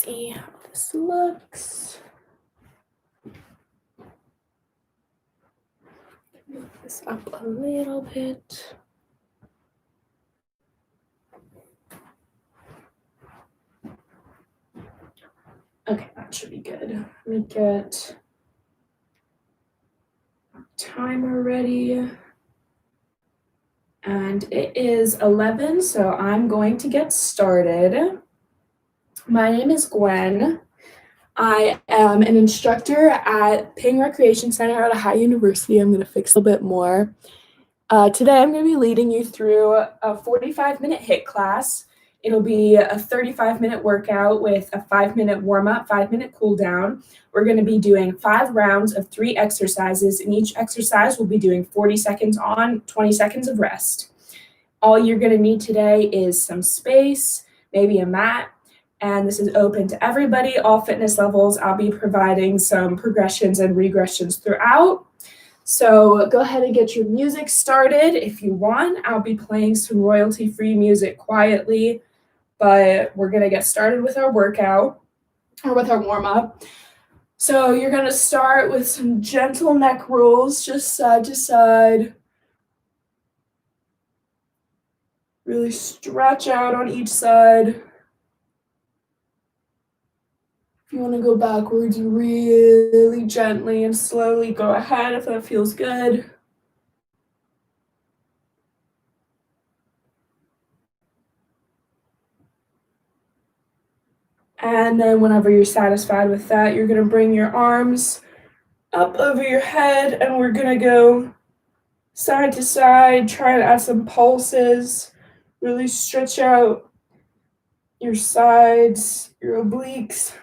see how this looks. Move this up a little bit. Okay, that should be good. Let me get timer ready. And it is 11, so I'm going to get started. My name is Gwen. I am an instructor at Ping Recreation Center at Ohio University. I'm going to fix a little bit more. Today I'm going to be leading you through a 45-minute HIIT class. It'll be a 35-minute workout with a 5-minute warm-up, 5-minute cool-down. We're going to be doing 5 rounds of 3 exercises, and each exercise will be doing 40 seconds on, 20 seconds of rest. All you're going to need today is some space, maybe a mat, and this is open to everybody, all fitness levels. I'll be providing some progressions and regressions throughout. So go ahead and get your music started if you want. I'll be playing some royalty-free music quietly, but we're going to get started with our workout, or with our warm-up. So you're going to start with some gentle neck rolls, just side to side. Really stretch out on each side. If you want to go backwards really gently and slowly, go ahead if that feels good. And then whenever you're satisfied with that, you're going to bring your arms up over your head, and we're going to go side to side, try to add some pulses. Really stretch out your sides, your obliques.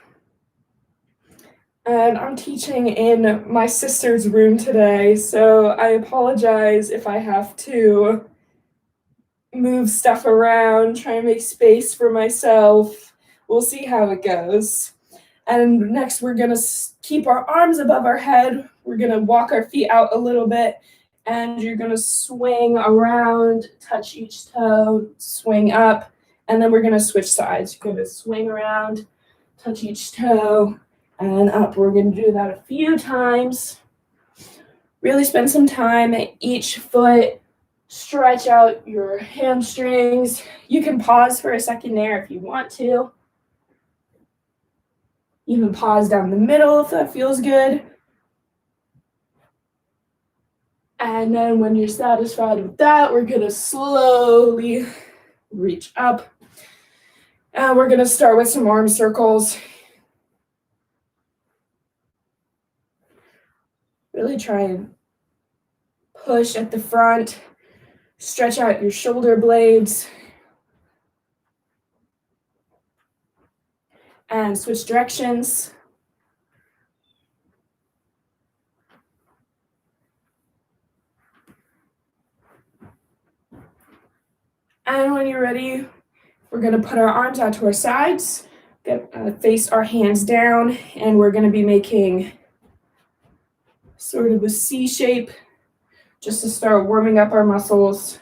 And I'm teaching in my sister's room today, so I apologize if I have to move stuff around, try and make space for myself. We'll see how it goes. And next, we're going to keep our arms above our head. We're going to walk our feet out a little bit, and you're going to swing around, touch each toe, swing up, and then we're going to switch sides. You're going to swing around, touch each toe, and up. We're going to do that a few times. Really spend some time at each foot. Stretch out your hamstrings. You can pause for a second there if you want to. Even pause down the middle if that feels good. And then when you're satisfied with that, we're going to slowly reach up. And we're going to start with some arm circles. Really try and push at the front. Stretch out your shoulder blades. And switch directions. And when you're ready, we're going to put our arms out to our sides, face our hands down, and we're going to be making sort of a C shape just to start warming up our muscles.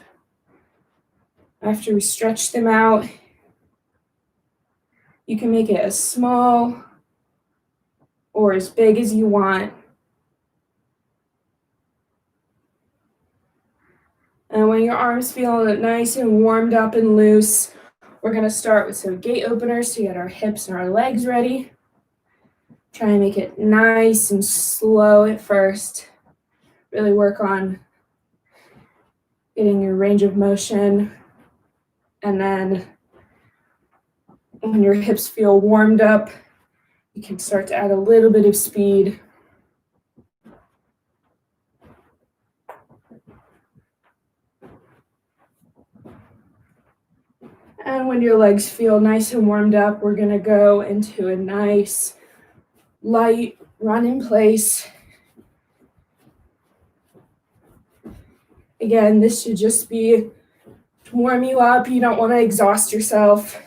After we stretch them out, you can make it as small or as big as you want. And when your arms feel nice and warmed up and loose, we're going to start with some gate openers to get our hips and our legs ready. Try and make it nice and slow at first. Really work on getting your range of motion. And then when your hips feel warmed up, you can start to add a little bit of speed. And when your legs feel nice and warmed up, we're going to go into a nice, light run in place. Again, this should just be to warm you up. You don't want to exhaust yourself.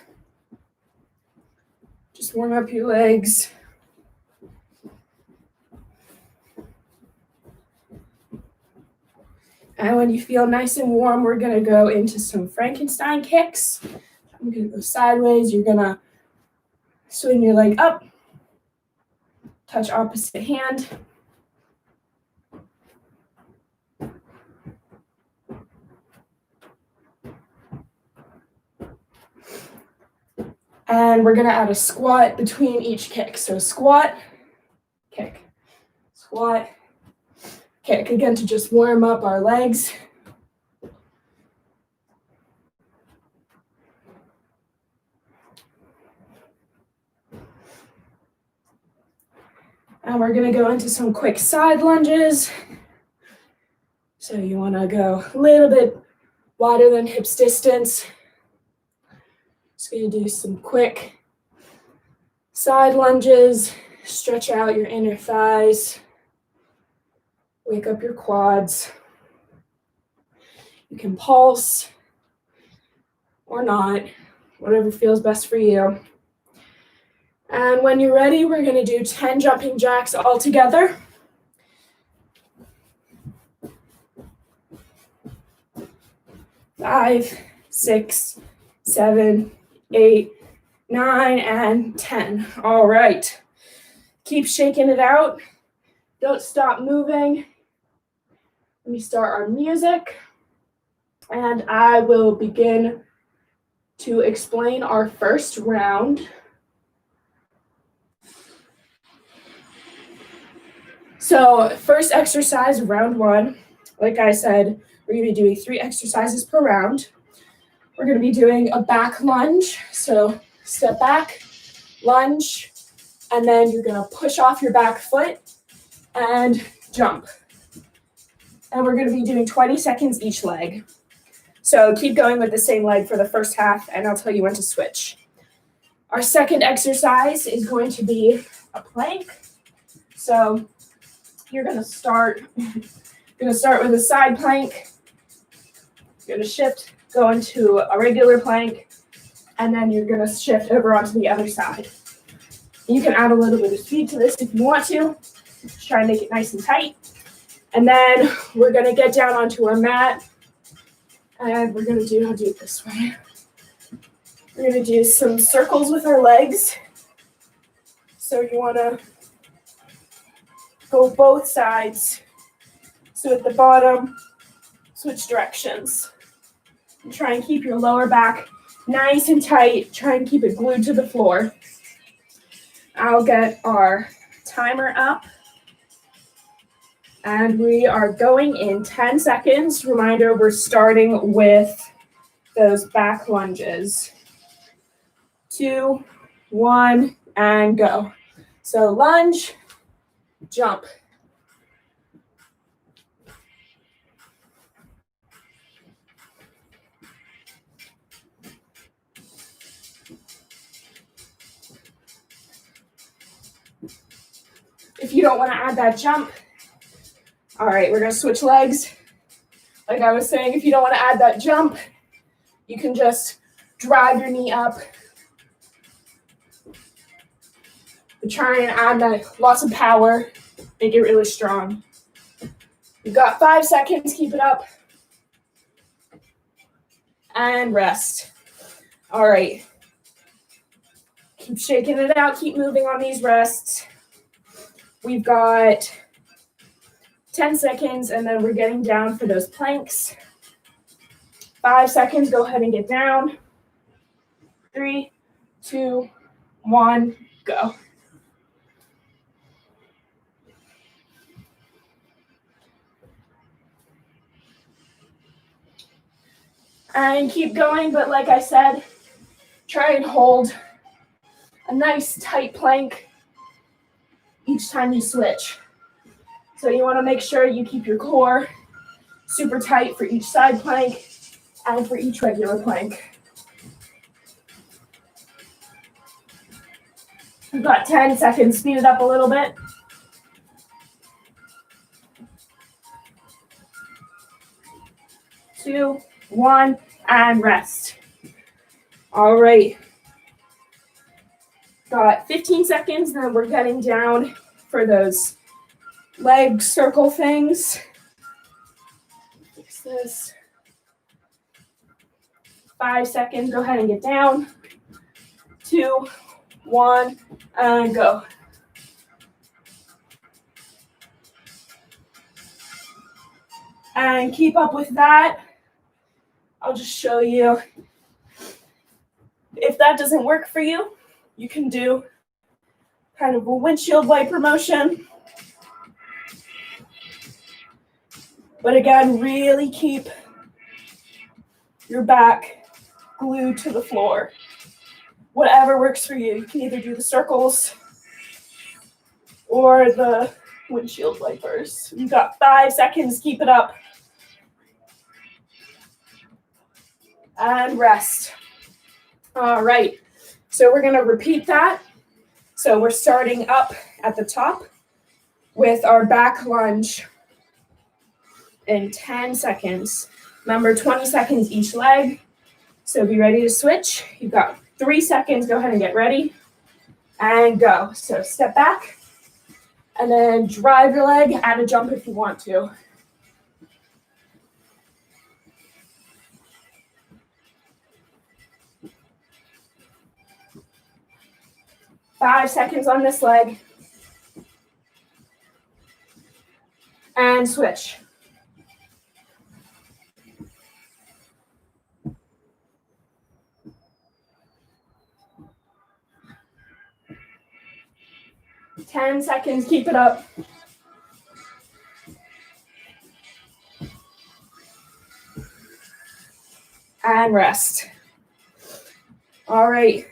Just warm up your legs. And when you feel nice and warm, we're going to go into some Frankenstein kicks. I'm going to go sideways. You're going to Swing your leg up, touch opposite hand. And we're gonna add a squat between each kick. So squat, kick, squat, kick. Again, to just warm up our legs. And we're gonna go into some quick side lunges. So you wanna go a little bit wider than hips distance. Just gonna do some quick side lunges. Stretch out your inner thighs. Wake up your quads. You can pulse or not, whatever feels best for you. And when you're ready, we're gonna do 10 jumping jacks all together. 5, 6, 7, 8, 9, and 10. All right. Keep shaking it out. Don't stop moving. Let me start our music. And I will begin to explain our first round. So first exercise, round 1. Like I said, we're going to be doing 3 exercises per round. We're going to be doing a back lunge. So step back, lunge, and then you're going to push off your back foot and jump. And we're going to be doing 20 seconds each leg. So keep going with the same leg for the first half, and I'll tell you when to switch. Our second exercise is going to be a plank. So you're going to start with a side plank. You're going to shift, go into a regular plank, and then you're going to shift over onto the other side. You can add a little bit of speed to this if you want to. Just try and make it nice and tight. And then we're going to get down onto our mat, and we're going to I'll do it this way. We're going to do some circles with our legs. So you want to go both sides. So at the bottom, switch directions. And try and keep your lower back nice and tight. Try and keep it glued to the floor. I'll get our timer up. And we are going in 10 seconds. Reminder, we're starting with those back lunges. 2, 1, and go. So lunge, jump. If you don't want to add that jump, all right, we're going to switch legs. Like I was saying, if you don't want to add that jump, you can just drive your knee up. But try and add that lots of power, make it really strong. You've got 5 seconds, keep it up. And rest. All right. Keep shaking it out, keep moving on these rests. We've got 10 seconds, and then we're getting down for those planks. 5 seconds, go ahead and get down. 3, 2, 1, go. And keep going, but like I said, try and hold a nice tight plank each time you switch. So you want to make sure you keep your core super tight for each side plank and for each regular plank. We've got 10 seconds, speed it up a little bit. 2, 1, and rest. All right. Got 15 seconds, then we're getting down for those leg circle things. Fix this. 5 seconds, go ahead and get down. 2, 1, and go. And keep up with that. I'll just show you. If that doesn't work for you, you can do kind of a windshield wiper motion. But again, really keep your back glued to the floor. Whatever works for you. You can either do the circles or the windshield wipers. You've got 5 seconds, keep it up. And rest. All right, so we're gonna repeat that. So we're starting up at the top with our back lunge in 10 seconds. Remember, 20 seconds each leg. So be ready to switch. You've got 3 seconds, go ahead and get ready. And go. So step back, and then drive your leg, add a jump if you want to. 5 seconds on this leg. And switch. Ten seconds, keep it up. And rest. All right,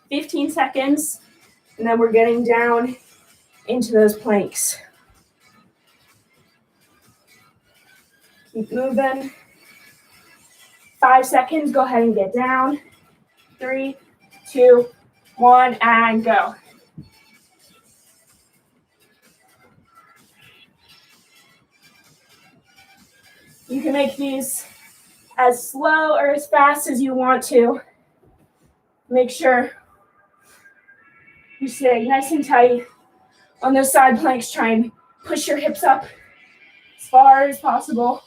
15 seconds, and then we're getting down into those planks. Keep moving. 5 seconds, go ahead and get down. 3, 2, 1, and go. You can make these as slow or as fast as you want to. Make sure you stay nice and tight on those side planks. Try and push your hips up as far as possible.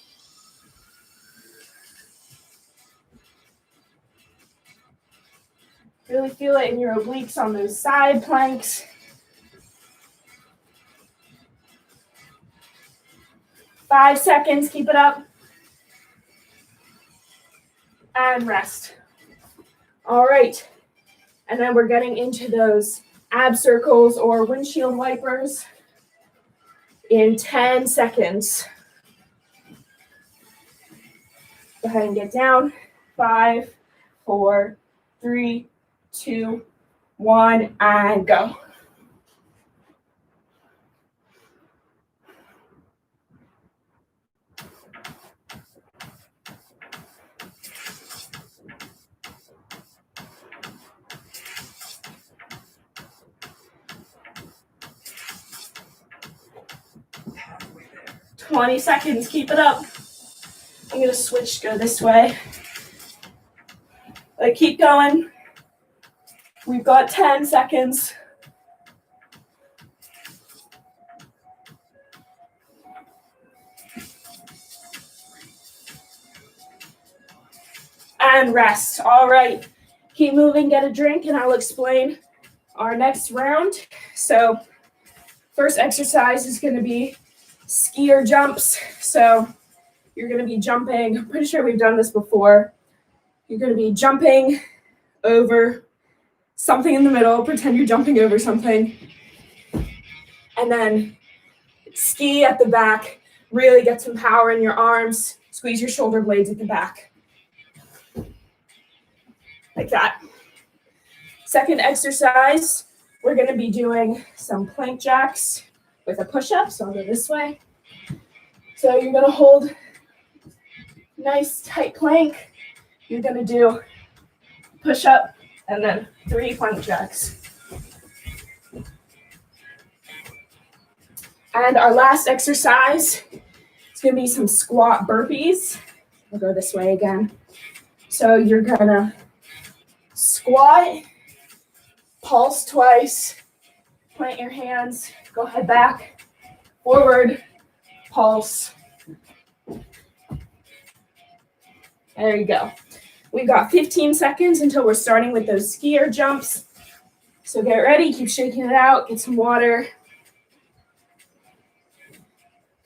Really feel it in your obliques on those side planks. 5 seconds, keep it up. And rest. All right, and then we're getting into those ab circles or windshield wipers in 10 seconds. Go ahead and get down. 5, 4, 3, 2, 1, and go. $20 seconds, keep it up. I'm going to switch, go this way. But keep going. We've got 10 seconds. And rest. All right. Keep moving, get a drink, and I'll explain our next round. So first exercise is going to be skier jumps. So you're going to be jumping. I'm pretty sure we've done this before. You're going to be jumping over something in the middle. Pretend you're jumping over something. And then ski at the back. Really get some power in your arms. Squeeze your shoulder blades at the back. Like that. Second exercise, we're going to be doing some plank jacks with a push-up. So I'll go this way. So you're going to hold nice tight plank. You're going to do push-up and then 3 plank jacks. And our last exercise is going to be some squat burpees. I'll go this way again. So you're going to squat, pulse twice, plant your hands, go head back, forward, pulse. There you go. We've got 15 seconds until we're starting with those skier jumps. So get ready, keep shaking it out, get some water.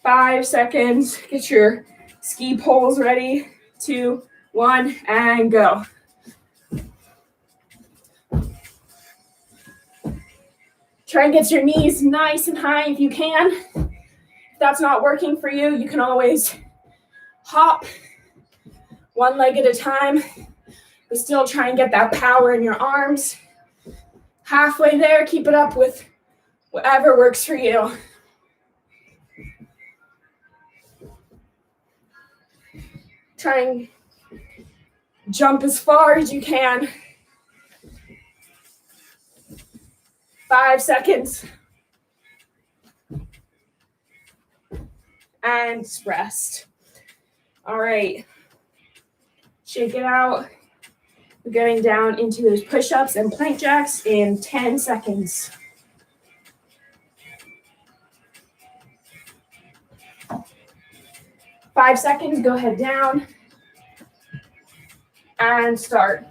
5 seconds, get your ski poles ready. 2, 1, and go. Try and get your knees nice and high if you can. If that's not working for you, you can always hop one leg at a time, but still try and get that power in your arms. Halfway there, keep it up with whatever works for you. Try and jump as far as you can. 5 seconds. And rest. All right. Shake it out. We're getting down into those push-ups and plank jacks in 10 seconds. 5 seconds, go ahead down. And start.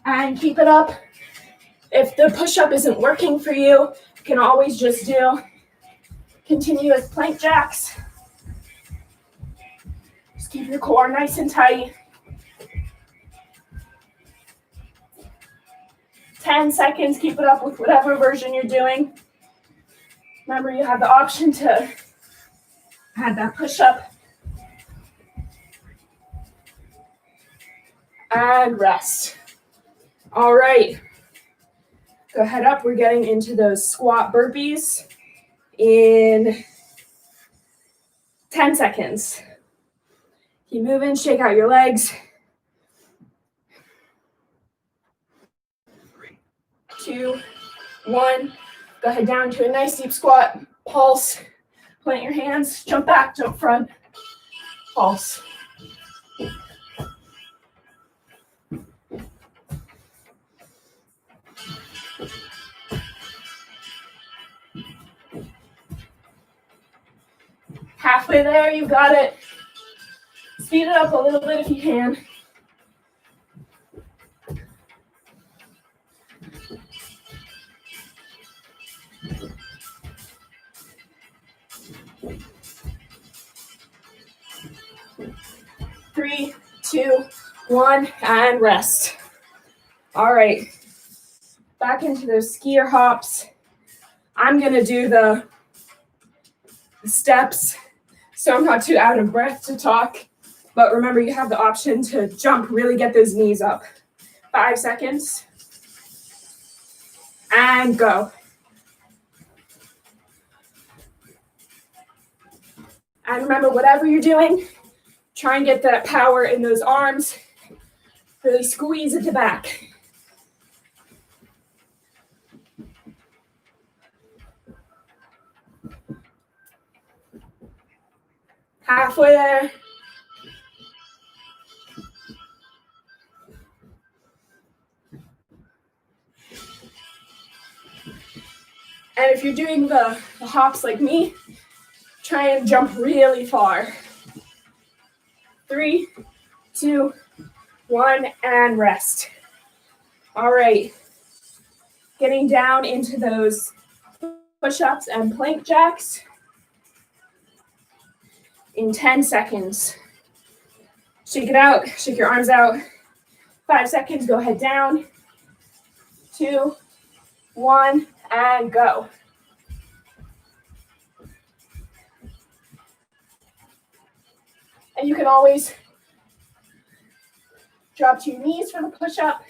And keep it up. If the push-up isn't working for you, you can always just do continuous plank jacks. Just keep your core nice and tight. 10 seconds, keep it up with whatever version you're doing. Remember, you have the option to add that push-up. And rest. All right. Go ahead up. We're getting into those squat burpees in 10 seconds. Keep moving, shake out your legs. 3, 2, 1. Go ahead down to a nice deep squat. Pulse. Plant your hands. Jump back, jump front. Pulse. Halfway there, you got it. Speed it up a little bit if you can. Three, 2, 1, and rest. All right. Back into those skier hops. I'm going to do the steps so I'm not too out of breath to talk. But remember, you have the option to jump, really get those knees up. 5 seconds. And go. And remember, whatever you're doing, try and get that power in those arms. Really squeeze at the back. Halfway there. And if you're doing the hops like me, try and jump really far. 3, 2, 1, and rest. All right. Getting down into those push-ups and plank jacks in 10 seconds. Shake it out, shake your arms out. 5 seconds, go ahead down. 2, 1, and go. And you can always drop to your knees for the push-up,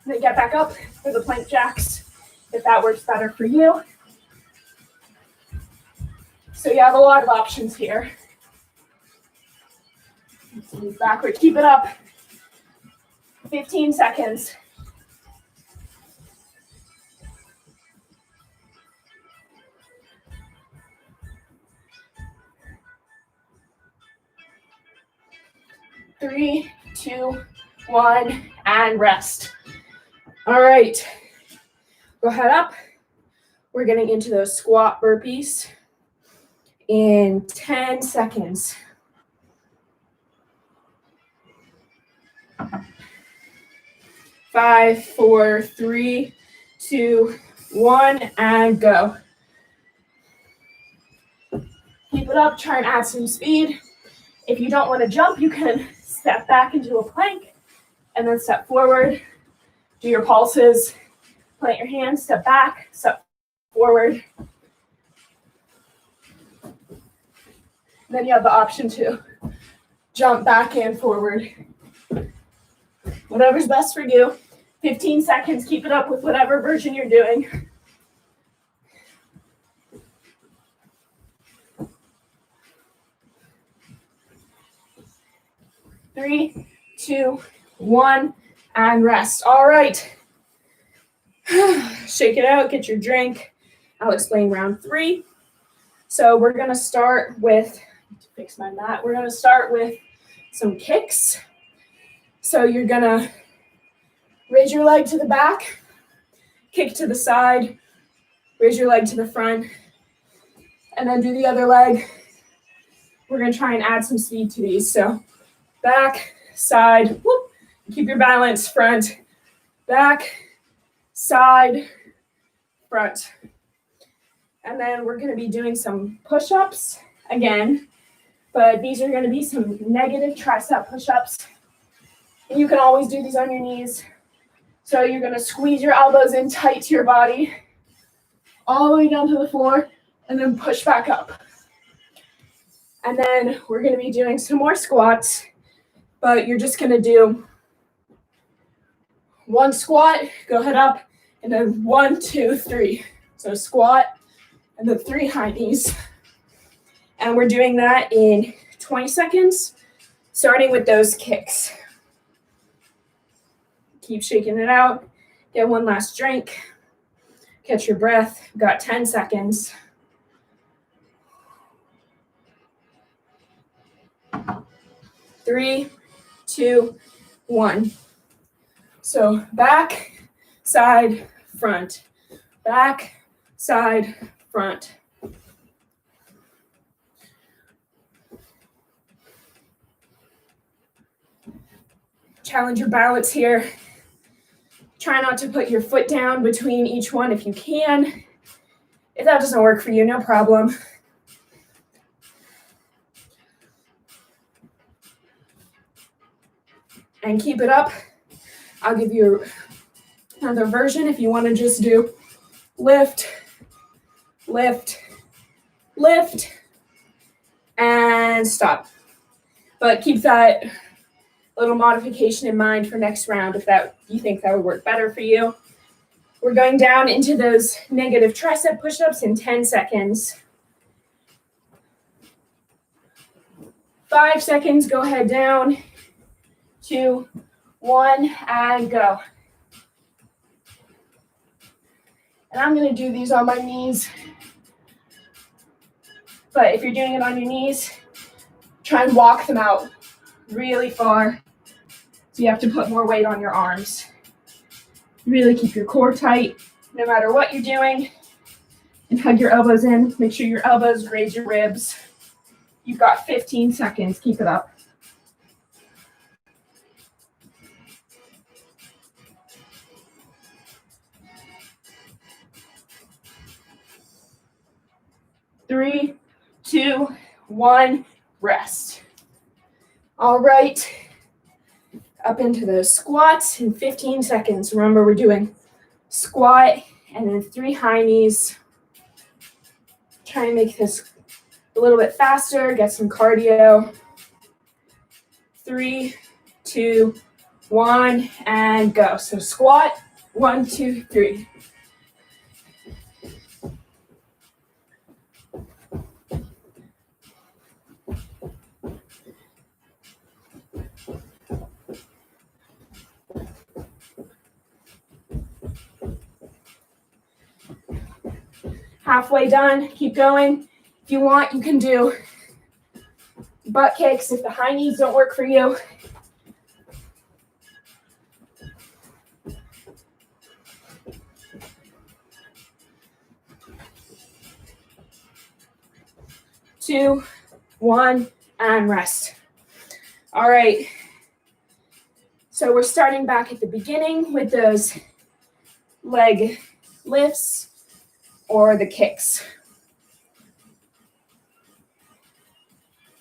and then get back up for the plank jacks, if that works better for you. So you have a lot of options here. Let's move backward, keep it up. 15 seconds. Three, 2, 1, and rest. All right. Go ahead up. We're getting into those squat burpees in 10 seconds. 5, 4, 3, 2, 1, and go. Keep it up, try and add some speed. If you don't want to jump, you can step back into a plank and then step forward. Do your pulses, plant your hands, step back, step forward. Then you have the option to jump back and forward. Whatever's best for you. 15 seconds, keep it up with whatever version you're doing. Three, 2, 1, and rest. All right. Shake it out, get your drink. I'll explain round 3. So we're gonna start with, fix my mat. We're gonna start with some kicks. So you're gonna raise your leg to the back, kick to the side, raise your leg to the front, and then do the other leg. We're gonna try and add some speed to these. So back, side, whoop. Keep your balance, front, back, side, front. And then we're gonna be doing some push-ups again, but these are gonna be some negative tricep push-ups. And you can always do these on your knees. So you're gonna squeeze your elbows in tight to your body, all the way down to the floor, and then push back up. And then we're gonna be doing some more squats, but you're just gonna do one squat, go head up, and then 1, 2, 3. So squat, and then 3 high knees. And we're doing that in 20 seconds, starting with those kicks. Keep shaking it out. Get one last drink. Catch your breath. We've got 10 seconds. 3, 2, 1. So back, side, front. Back, side, front. Challenge your balance here. Try not to put your foot down between each one if you can. If that doesn't work for you, no problem. And keep it up. I'll give you another version if you want to just do lift, lift, lift, and stop. But keep that little modification in mind for next round if that you think that would work better for you. We're going down into those negative tricep push-ups in 10 seconds. 5 seconds, go ahead down. 2, 1, and go. And I'm going to do these on my knees. But if you're doing it on your knees, try and walk them out really far. So you have to put more weight on your arms. Really keep your core tight no matter what you're doing. And hug your elbows in. Make sure your elbows graze your ribs. You've got 15 seconds. Keep it up. Three, 2, 1, rest. All right. Up into those squats in 15 seconds. Remember, we're doing squat and then 3 high knees. Try and make this a little bit faster, get some cardio. 3, 2, 1, and go. So squat, 1, 2, 3. Halfway done, keep going. If you want, you can do butt kicks if the high knees don't work for you. 2, 1, and rest. All right. So we're starting back at the beginning with those leg lifts or the kicks.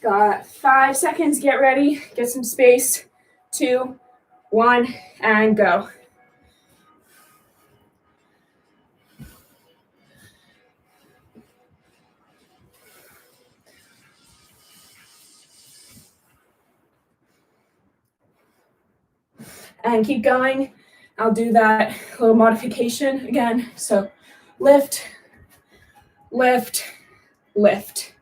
Got 5 seconds, get ready, get some space. 2, 1, and go. And keep going. I'll do that little modification again. So lift, lift, lift.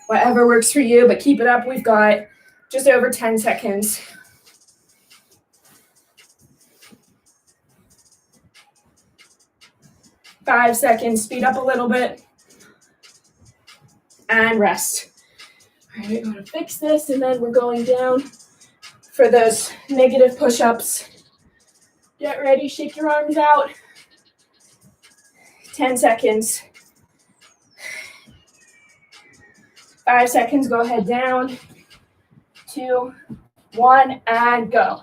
Whatever works for you, but keep it up. We've got just over 10 seconds. Five seconds, speed up a little bit. And rest. All right, I'm gonna fix this, and then we're going down for those negative push-ups. Get ready, shake your arms out. 10 seconds. 5 seconds, go ahead down. 2, 1, and go.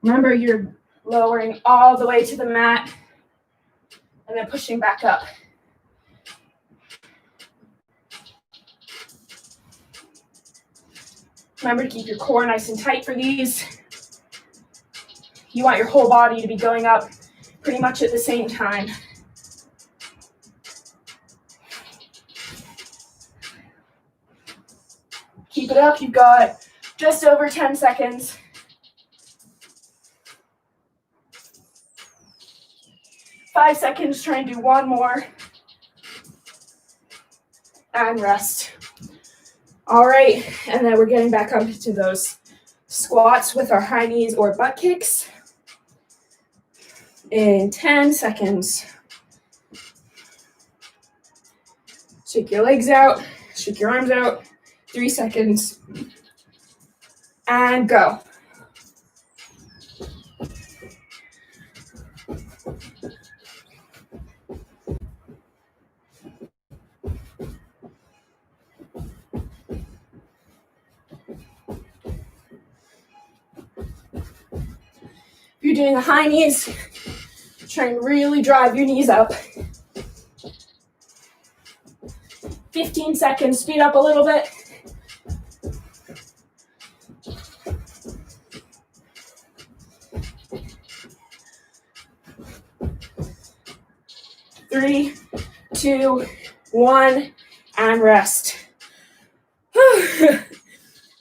Remember, you're lowering all the way to the mat and then pushing back up. Remember to keep your core nice and tight for these. You want your whole body to be going up pretty much at the same time. Keep it up. You've got just over 10 seconds. 5 seconds, try and do one more. And rest. All right, and then we're getting back up to those squats with our high knees or butt kicks in 10 seconds. Shake your legs out, shake your arms out, 3 seconds, and go. If you're doing the high knees, try and really drive your knees up. 15 seconds, speed up a little bit. Three, 2, 1, and rest.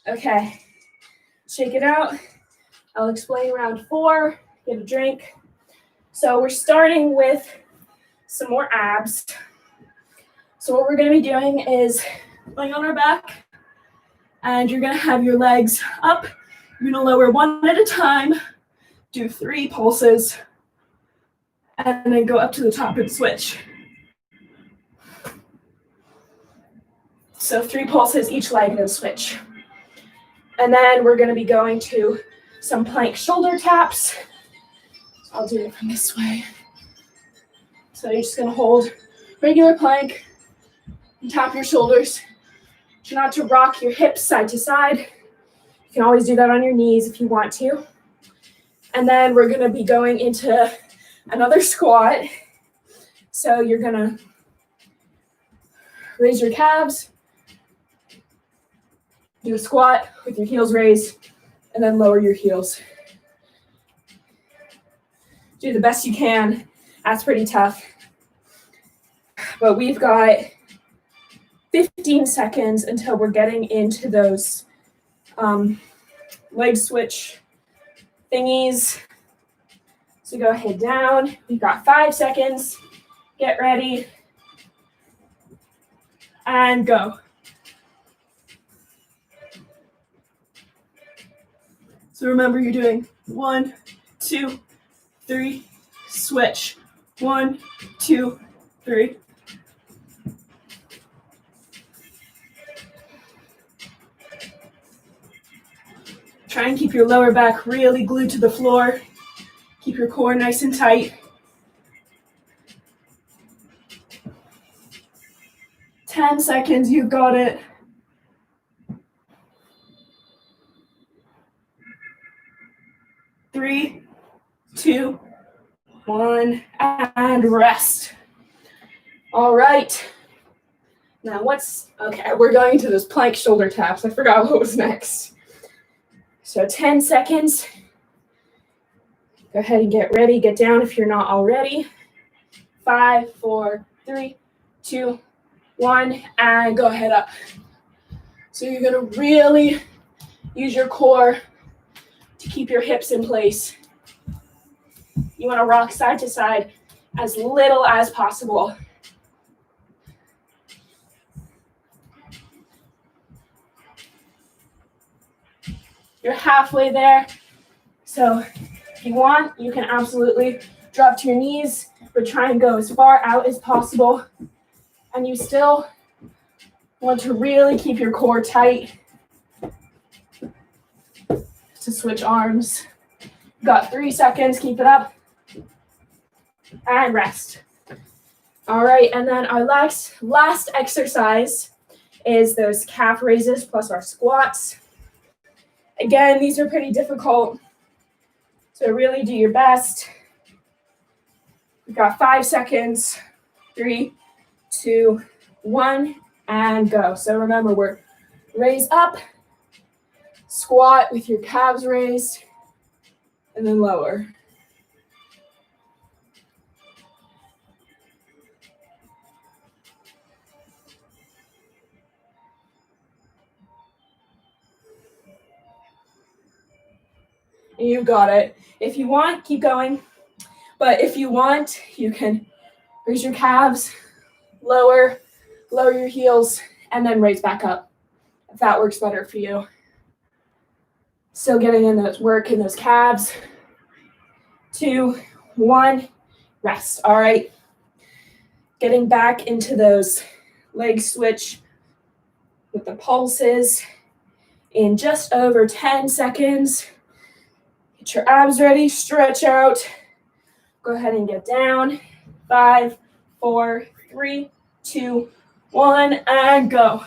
Okay, shake it out. I'll explain round 4, get a drink. So we're starting with some more abs. So what we're gonna be doing is laying on our back, and you're gonna have your legs up. You're gonna lower one at a time, do 3 pulses, and then go up to the top and switch. So 3 pulses each leg, then switch. And then we're gonna be going to some plank shoulder taps. So I'll do it from this way. So you're just gonna hold regular plank and tap your shoulders. Try not to rock your hips side to side. You can always do that on your knees if you want to. And then we're gonna be going into another squat. So you're gonna raise your calves, do a squat with your heels raised, and then lower your heels. Do the best you can. That's pretty tough. But we've got 15 seconds until we're getting into those leg switch thingies. So go ahead down. We've got 5 seconds. Get ready. And go. So remember, you're doing 1, 2, 3, switch. 1, 2, 3. Try and keep your lower back really glued to the floor. Keep your core nice and tight. 10 seconds, you got it. 3, 2, 1, and rest. All right. Now okay, we're going to those plank shoulder taps. I forgot what was next. So 10 seconds. Go ahead and get ready. Get down if you're not already. 5, 4, 3, 2, 1, and go ahead up. So you're gonna really use your core to keep your hips in place. You wanna rock side to side as little as possible. You're halfway there. So if you want, you can absolutely drop to your knees, but try and go as far out as possible. And you still want to really keep your core tight. To switch arms. Got 3 seconds, keep it up. And rest. All right, and then our last exercise is those calf raises plus our squats. Again, these are pretty difficult, so really do your best. We've got 5 seconds, 3, 2, 1, and go. So remember, we're raise up, squat with your calves raised, and then lower. You got it. If you want, keep going. But if you want, you can raise your calves, lower your heels, and then raise back up, if that works better for you. Still getting in those work in those calves. 2, 1, rest. All right. Getting back into those leg switch with the pulses in just over 10 seconds. Get your abs ready, stretch out. Go ahead and get down. 5, 4, 3, 2, 1, and go.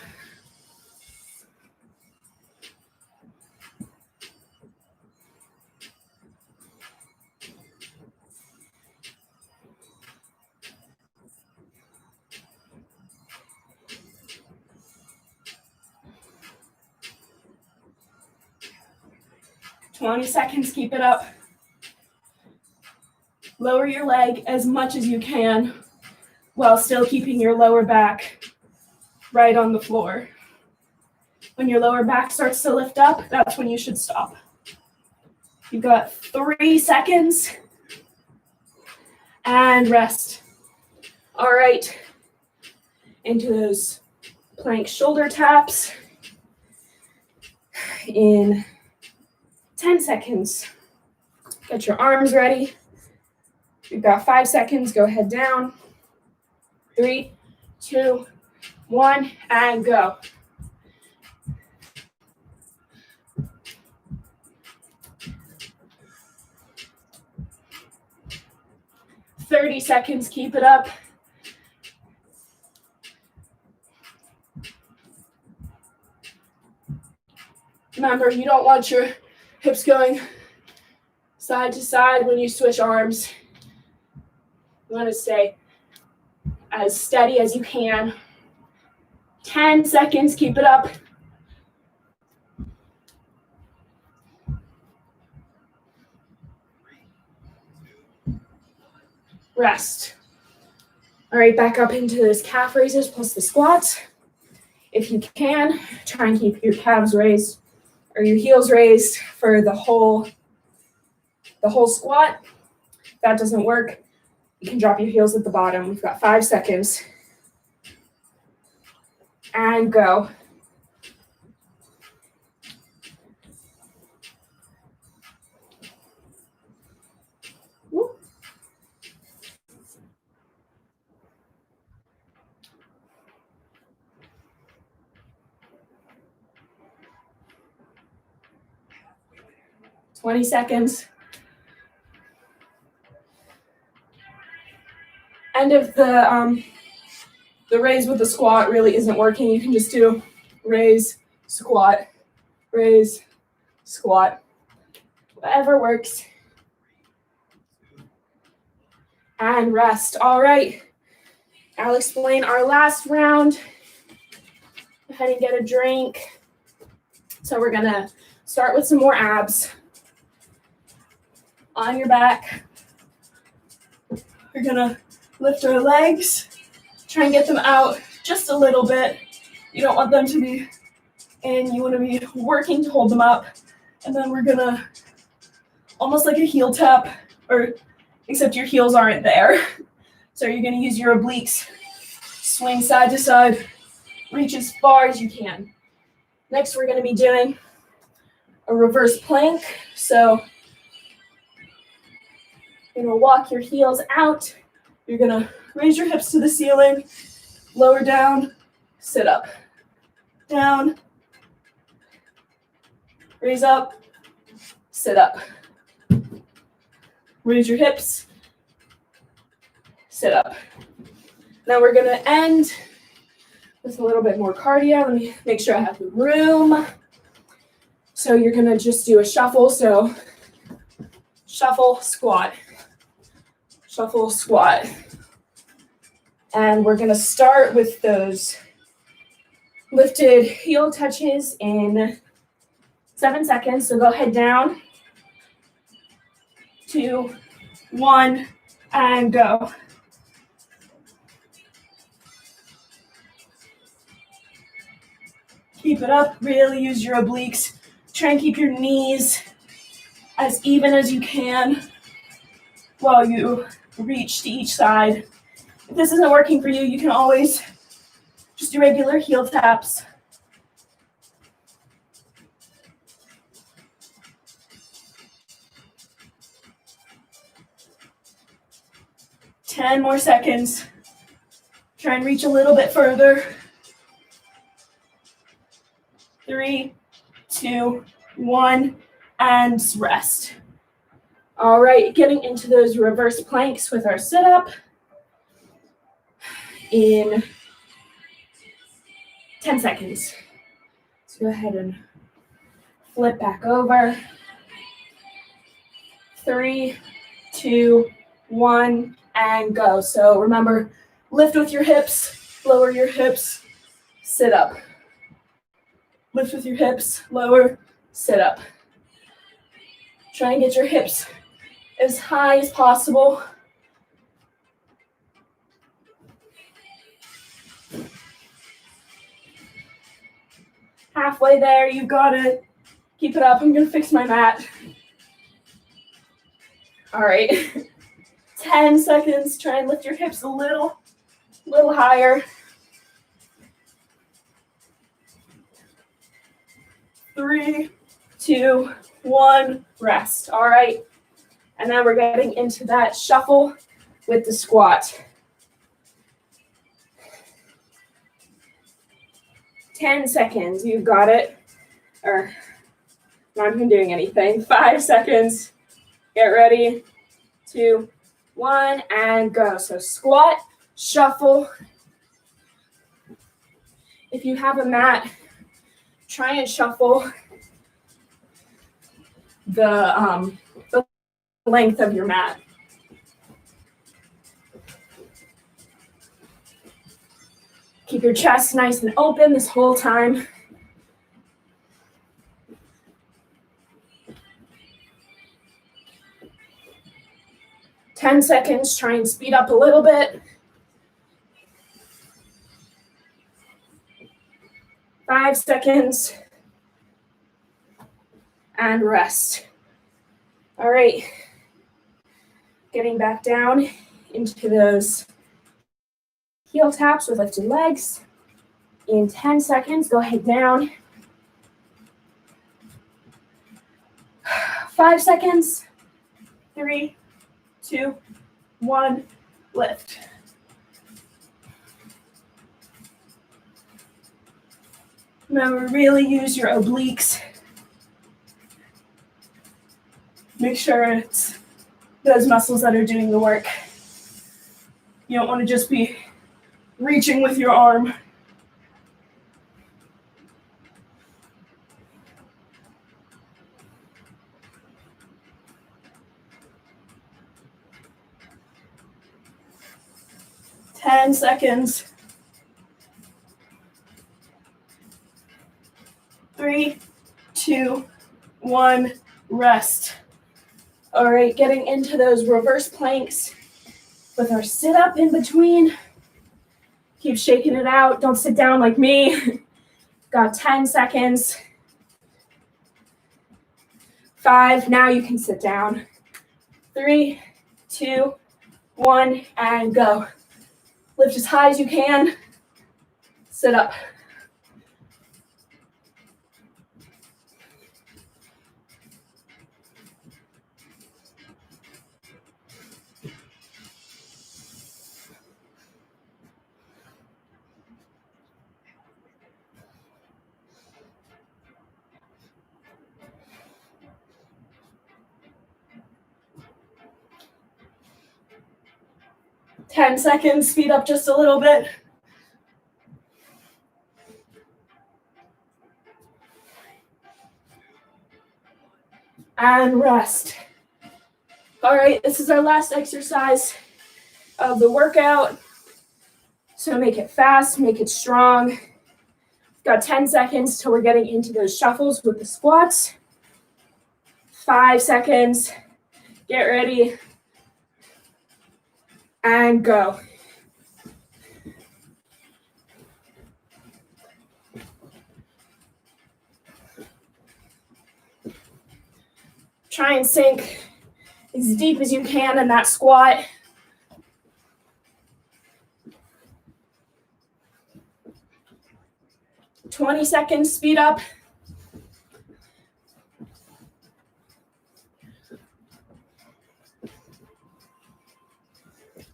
$20 seconds, keep it up. Lower your leg as much as you can while still keeping your lower back right on the floor. When your lower back starts to lift up, that's when you should stop. You've got 3 seconds and rest. All right, into those plank shoulder taps in 10 seconds. Get your arms ready. You've got 5 seconds, go head down. 3, 2, 1, and go. $30 seconds, keep it up. Remember, you don't want your hips going side to side when you switch arms. You want to stay as steady as you can. 10 seconds, keep it up. Rest. All right, back up into those calf raises plus the squats. If you can, try and keep your calves raised or your heels raised for the whole squat. If that doesn't work, you can drop your heels at the bottom. We've got 5 seconds. And go. Woo. $20 seconds. End of the the raise with the squat really isn't working, you can just do raise, squat, raise, squat, whatever works. And rest. All right, I'll explain our last round. Go ahead and get a drink. So we're gonna start with some more abs. On your back, we're gonna lift our legs, try and get them out just a little bit. You don't want them to be in, you wanna be working to hold them up. And then we're gonna, almost like a heel tap, or except your heels aren't there. So you're gonna use your obliques, swing side to side, reach as far as you can. Next, we're gonna be doing a reverse plank. So you're gonna walk your heels out. You're gonna raise your hips to the ceiling, lower down, sit up, down, raise up, sit up. Raise your hips, sit up. Now we're gonna end with a little bit more cardio. Let me make sure I have the room. So you're gonna just do a shuffle. So shuffle, squat, shuffle, squat. And we're gonna start with those lifted heel touches in 7 seconds. So go ahead down, 2, 1, and go. Keep it up, really use your obliques. Try and keep your knees as even as you can while you reach to each side. If this isn't working for you, you can always just do regular heel taps. Ten more seconds. Try and reach a little bit further. 3, 2, 1, and rest. All right, getting into those reverse planks with our sit-up in 10 seconds. So go ahead and flip back over. 3, 2, 1, and go. So remember, lift with your hips, lower your hips, sit up. Lift with your hips, lower, sit up. Try and get your hips as high as possible. Halfway there, you got it. Keep it up. I'm gonna fix my mat. All right. 10 seconds. Try and lift your hips a little higher. 3, 2, 1, rest. All right. And now we're getting into that shuffle with the squat. 10 seconds. You've got it. Or not even doing anything. 5 seconds. Get ready. 2, 1, and go. So squat, shuffle. If you have a mat, try and shuffle the length of your mat. Keep your chest nice and open this whole time. Ten seconds, try and speed up a little bit. 5 seconds. And rest. All right. Getting back down into those heel taps with lifted legs. In 10 seconds, go ahead down. 5 seconds. 3, 2, 1, lift. Remember, really use your obliques. Make sure it's those muscles that are doing the work. You don't want to just be reaching with your arm. Ten seconds. 3, 2, 1, rest. All right, getting into those reverse planks with our sit-up in between. Keep shaking it out. Don't sit down like me. Got 10 seconds. 5, now you can sit down. 3, 2, 1, and go. Lift as high as you can. Sit up. Ten seconds, speed up just a little bit. And rest. All right, this is our last exercise of the workout. So make it fast, make it strong. Got 10 seconds till we're getting into those shuffles with the squats. 5 seconds, get ready, and go. Try and sink as deep as you can in that squat. "20 seconds, speed up.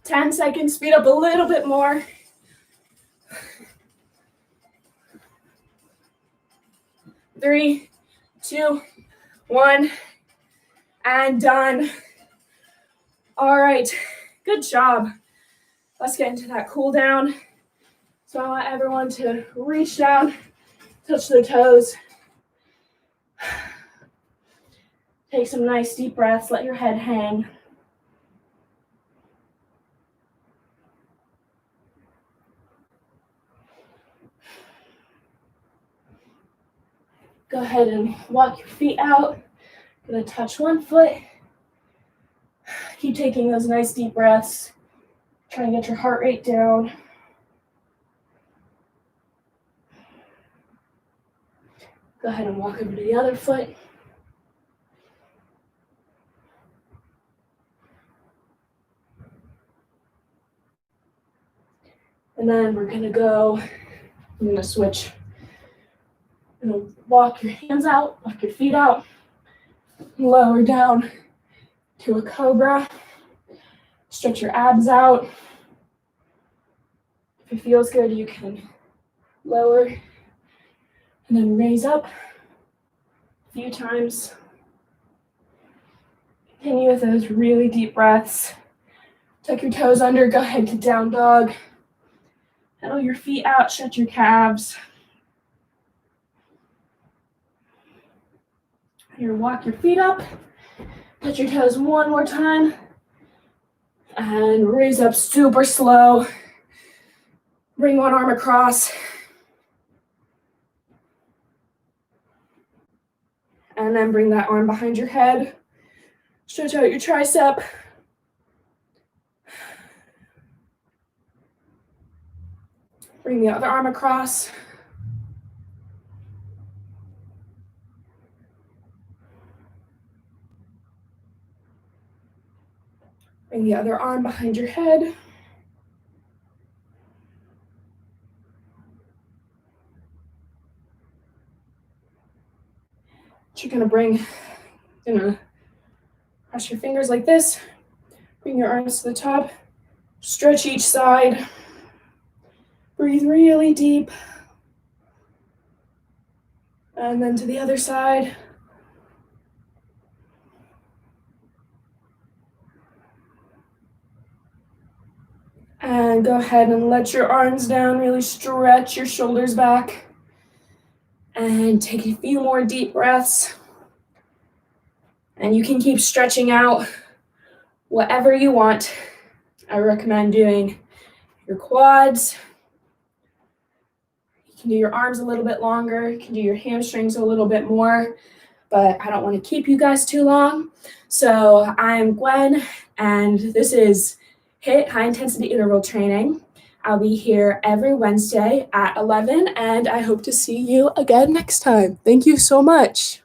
"10 seconds, speed up a little bit more. Three, 2, 1, and done. All right, good job. Let's get into that cool down. So I want everyone to reach down, touch the toes. Take some nice deep breaths, let your head hang. Go ahead and walk your feet out. Gonna touch one foot. Keep taking those nice deep breaths. Try and get your heart rate down. Go ahead and walk over to the other foot. And then we're gonna go, I'm gonna switch. I'm gonna walk your hands out, walk your feet out, lower down to a cobra. Stretch your abs out. If it feels good, you can lower and then raise up a few times. Continue with those really deep breaths. Tuck your toes under, go ahead to down dog. Pedal your feet out, stretch your calves. Here, walk your feet up. Touch your toes one more time. And raise up super slow. Bring one arm across. And then bring that arm behind your head. Stretch out your tricep. Bring the other arm across. Bring the other arm behind your head. You're gonna cross your fingers like this. Bring your arms to the top. Stretch each side. Breathe really deep. And then to the other side. And go ahead and let your arms down, really stretch your shoulders back. And take a few more deep breaths. And you can keep stretching out whatever you want. I recommend doing your quads. You can do your arms a little bit longer. You can do your hamstrings a little bit more, but I don't want to keep you guys too long. So I'm Gwen, and this is HIIT, High Intensity Interval Training. I'll be here every Wednesday at 11, and I hope to see you again next time. Thank you so much.